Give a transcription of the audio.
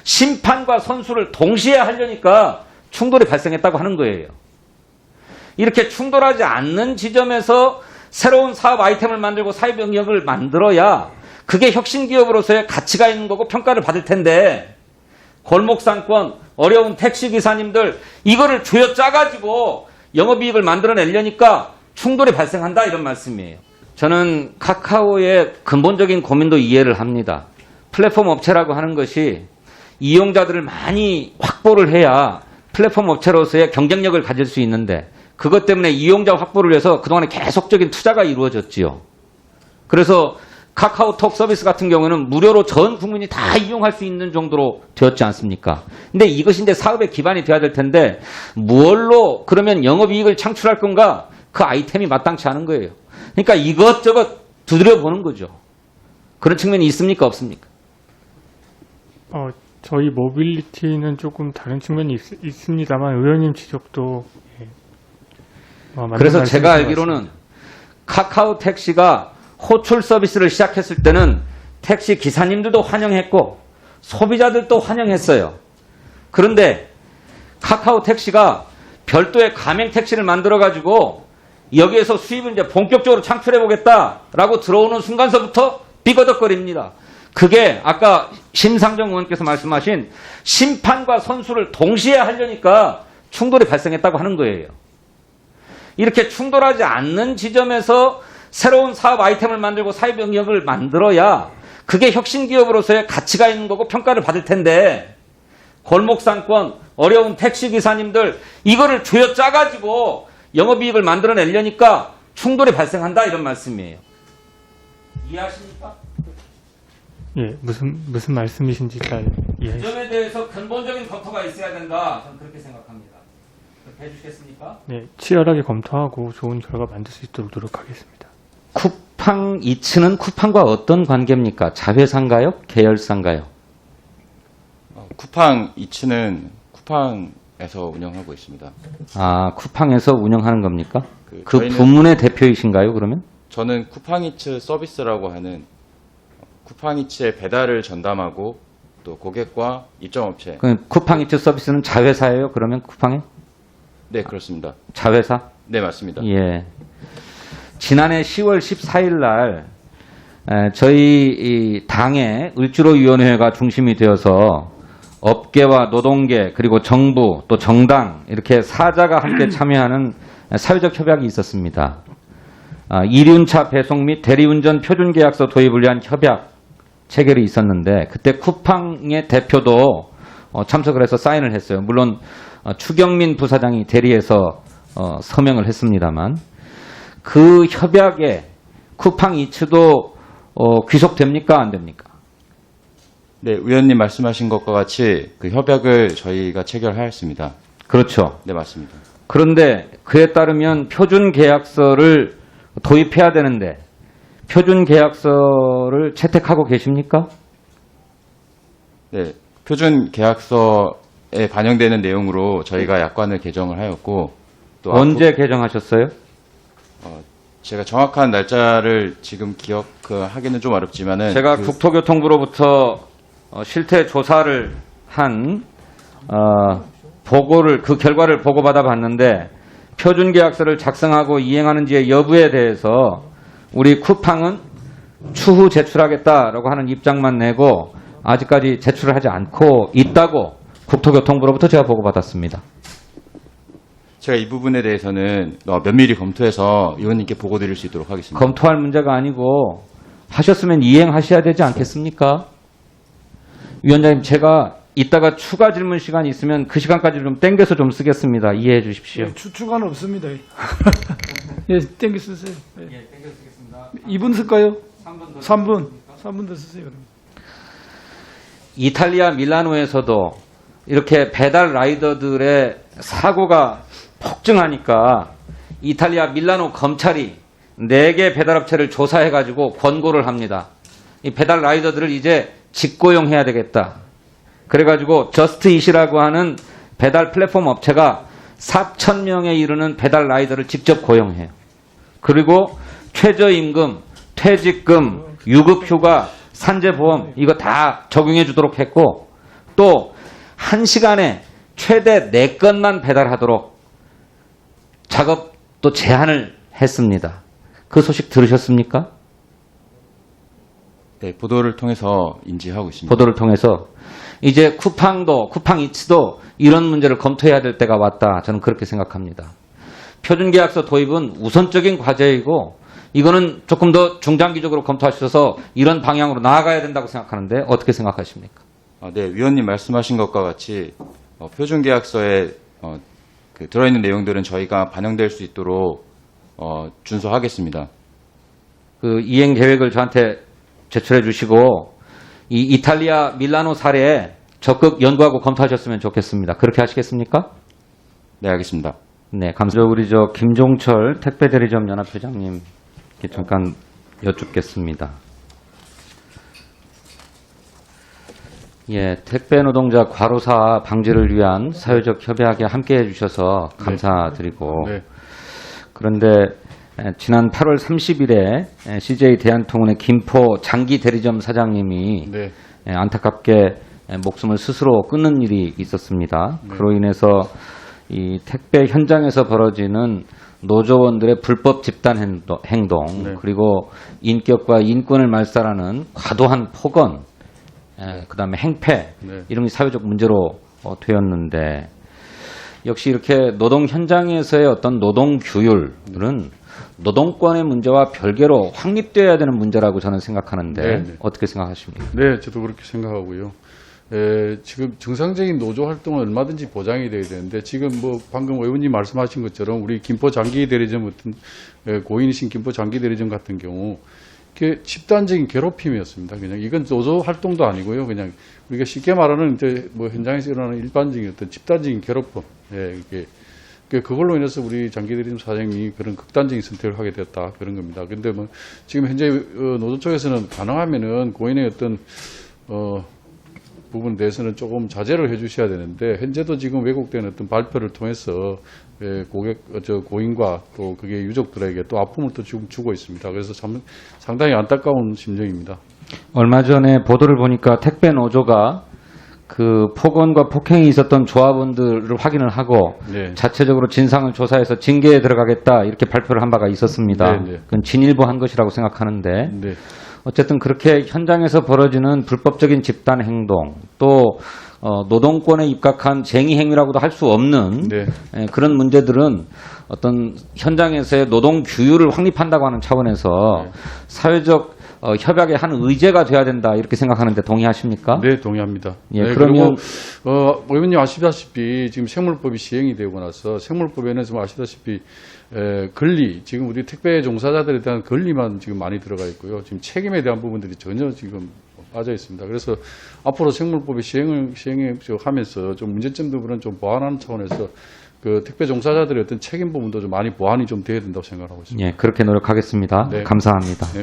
심판과 선수를 동시에 하려니까 충돌이 발생했다고 하는 거예요. 이렇게 충돌하지 않는 지점에서 새로운 사업 아이템을 만들고 사업 영역을 만들어야 그게 혁신 기업으로서의 가치가 있는 거고 평가를 받을 텐데, 골목상권, 어려운 택시기사님들 이거를 쥐어짜가지고 영업이익을 만들어내려니까 충돌이 발생한다, 이런 말씀이에요. 저는 카카오의 근본적인 고민도 이해를 합니다. 플랫폼 업체라고 하는 것이 이용자들을 많이 확보를 해야 플랫폼 업체로서의 경쟁력을 가질 수 있는데, 그것 때문에 이용자 확보를 위해서 그동안에 계속적인 투자가 이루어졌지요. 그래서 카카오톡 서비스 같은 경우는 무료로 전 국민이 다 이용할 수 있는 정도로 되었지 않습니까? 근데 이것이 이제 사업의 기반이 돼야 될 텐데, 무얼로 그러면 영업이익을 창출할 건가? 그 아이템이 마땅치 않은 거예요. 그러니까 이것저것 두드려 보는 거죠. 그런 측면이 있습니까? 없습니까? 저희 모빌리티는 조금 다른 측면이 있습니다만, 의원님 지적도 그래서 제가 알기로는 카카오 택시가 호출 서비스를 시작했을 때는 택시 기사님들도 환영했고 소비자들도 환영했어요. 그런데 카카오 택시가 별도의 가맹 택시를 만들어가지고 여기에서 수입을 이제 본격적으로 창출해보겠다라고 들어오는 순간서부터 삐거덕거립니다. 그게 아까 심상정 의원께서 말씀하신 심판과 선수를 동시에 하려니까 충돌이 발생했다고 하는 거예요. 이렇게 충돌하지 않는 지점에서 새로운 사업 아이템을 만들고 사업 영역을 만들어야 그게 혁신 기업으로서의 가치가 있는 거고 평가를 받을 텐데, 골목상권, 어려운 택시기사님들 이거를 쥐어짜가지고 영업이익을 만들어내려니까 충돌이 발생한다, 이런 말씀이에요. 이해하십니까? 예, 무슨 말씀이신지 잘 이 이해했습니다. 점에 대해서 근본적인 검토가 있어야 된다, 저는 그렇게 생각합니다. 그렇게 해주시겠습니까? 네, 치열하게 검토하고 좋은 결과 만들 수 있도록 노력하겠습니다. 쿠팡 이츠는 쿠팡과 어떤 관계입니까? 자회사인가요? 계열사인가요? 쿠팡 이츠는 쿠팡에서 운영하고 있습니다. 아, 쿠팡에서 운영하는 겁니까? 그 저희는- 부문의 대표이신가요, 그러면? 저는 쿠팡 이츠 서비스라고 하는 쿠팡 이츠의 배달을 전담하고 또 고객과 입점업체. 그 쿠팡 이츠 서비스는 자회사예요, 그러면 쿠팡에? 네, 그렇습니다. 자회사? 네, 맞습니다. 예. 지난해 10월 14일 날 저희 이 당의 을지로위원회가 중심이 되어서 업계와 노동계 그리고 정부 또 정당 이렇게 사자가 함께 참여하는 사회적 협약이 있었습니다. 이륜차 배송 및 대리운전 표준계약서 도입을 위한 협약 체결이 있었는데, 그때 쿠팡의 대표도 참석을 해서 사인을 했어요. 물론 추경민 부사장이 대리해서 서명을 했습니다만, 그 협약에 쿠팡 이츠도 귀속됩니까? 안 됩니까? 네, 의원님 말씀하신 것과 같이 그 협약을 저희가 체결하였습니다. 그렇죠. 네, 맞습니다. 그런데 그에 따르면 표준 계약서를 도입해야 되는데 표준 계약서를 채택하고 계십니까? 네, 표준 계약서에 반영되는 내용으로 저희가 약관을 개정을 하였고, 또 언제 개정하셨어요? 제가 정확한 날짜를 지금 기억하기는 좀 어렵지만은 제가 국토교통부로부터 실태 조사를 한 보고를, 그 결과를 보고받아 봤는데, 표준 계약서를 작성하고 이행하는지의 여부에 대해서 우리 쿠팡은 추후 제출하겠다라고 하는 입장만 내고 아직까지 제출을 하지 않고 있다고 국토교통부로부터 제가 보고받았습니다. 제가 이 부분에 대해서는 면밀히 검토해서 의원님께 보고 드릴 수 있도록 하겠습니다. 검토할 문제가 아니고 하셨으면 이행하셔야 되지 않겠습니까? 위원장님, 제가 이따가 추가 질문 시간이 있으면 그 시간까지 좀 땡겨서 좀 쓰겠습니다. 이해해 주십시오. 예, 추가는 없습니다. 예, 땡겨 쓰세요. 예. 땡겨 쓰겠습니다. 2분 쓸까요? 3분 더 쓰세요. 그럼. 이탈리아 밀라노에서도 이렇게 배달 라이더들의 사고가 폭증하니까 이탈리아 밀라노 검찰이 4개 배달업체를 조사해가지고 권고를 합니다. 이 배달 라이더들을 이제 직고용해야 되겠다. 그래가지고 저스트잇이라고 하는 배달 플랫폼 업체가 4,000명에 이르는 배달 라이더를 직접 고용해요. 그리고 최저임금, 퇴직금, 유급휴가, 산재보험 이거 다 적용해 주도록 했고, 또 1시간에 최대 4건만 배달하도록 작업도 제한을 했습니다. 그 소식 들으셨습니까? 네, 보도를 통해서 인지하고 있습니다. 보도를 통해서 이제 쿠팡이츠도 이런 문제를 검토해야 될 때가 왔다. 저는 그렇게 생각합니다. 표준계약서 도입은 우선적인 과제이고 이거는 조금 더 중장기적으로 검토하셔서 이런 방향으로 나아가야 된다고 생각하는데 어떻게 생각하십니까? 네, 위원님 말씀하신 것과 같이 표준계약서에 그 들어있는 내용들은 저희가 반영될 수 있도록 준수하겠습니다. 그 이행 계획을 저한테 제출해 주시고 이 이탈리아 밀라노 사례에 적극 연구하고 검토하셨으면 좋겠습니다. 그렇게 하시겠습니까? 네, 알겠습니다. 네, 감사합니다. 우리 김종철 택배대리점 연합회장님 잠깐 여쭙겠습니다. 예, 택배 노동자 과로사 방지를 위한 사회적 협약에 함께해 주셔서 감사드리고 네. 그런데 지난 8월 30일에 CJ 대한통운의 김포 장기 대리점 사장님이 네. 안타깝게 목숨을 스스로 끊는 일이 있었습니다. 그로 인해서 이 택배 현장에서 벌어지는 노조원들의 불법 집단 행동 네. 그리고 인격과 인권을 말살하는 과도한 폭언, 그다음에 행패 네. 이런 게 사회적 문제로 되었는데 역시 이렇게 노동 현장에서의 어떤 노동 규율은 노동권의 문제와 별개로 확립되어야 되는 문제라고 저는 생각하는데 네, 네. 어떻게 생각하십니까? 네, 저도 그렇게 생각하고요. 지금 정상적인 노조 활동은 얼마든지 보장이 돼야 되는데 지금 뭐 방금 의원님 말씀하신 것처럼 우리 김포 장기 대리점 같은 고인이신 김포 장기 대리점 같은 경우 그 집단적인 괴롭힘이었습니다. 그냥 이건 노조 활동도 아니고요. 그냥 우리가 쉽게 말하는 이제 뭐 현장에서 일어나는 일반적인 어떤 집단적인 괴롭힘. 이게 그걸로 인해서 우리 장기 대리점 사장님이 그런 극단적인 선택을 하게 되었다 그런 겁니다. 근데 뭐 지금 현재 노조 쪽에서는 가능하면은 고인의 어떤 부분에 대해서는 조금 자제를 해주셔야 되는데 현재도 지금 왜곡된 어떤 발표를 통해서 고인과 또 그게 유족들에게 또 아픔을 또 지금 주고 있습니다. 그래서 참 상당히 안타까운 심정입니다. 얼마 전에 보도를 보니까 택배 노조가 그 폭언과 폭행이 있었던 조합원들을 확인을 하고 네. 자체적으로 진상을 조사해서 징계에 들어가겠다 이렇게 발표를 한 바가 있었습니다. 네, 네. 그건 진일보한 것이라고 생각하는데 네. 어쨌든 그렇게 현장에서 벌어지는 불법적인 집단 행동 또 노동권에 입각한 쟁의 행위라고도 할 수 없는 네. 그런 문제들은 어떤 현장에서의 노동 규율을 확립한다고 하는 차원에서 사회적 협약의 한 의제가 돼야 된다 이렇게 생각하는데 동의하십니까? 네, 동의합니다. 예, 네, 그러면 그리고 의원님 아시다시피 지금 생물법이 시행이 되고 나서 생물법에는 지금 아시다시피 권리 지금 우리 택배 종사자들에 대한 권리만 지금 많이 들어가 있고요. 지금 책임에 대한 부분들이 전혀 지금 빠져 있습니다. 그래서 앞으로 생물법이 시행하면서 좀 문제점 부분은 좀 보완하는 차원에서 그 택배 종사자들의 어떤 책임 부분도 좀 많이 보완이 좀 돼야 된다고 생각하고 있습니다. 예, 그렇게 노력하겠습니다. 네. 감사합니다. 네.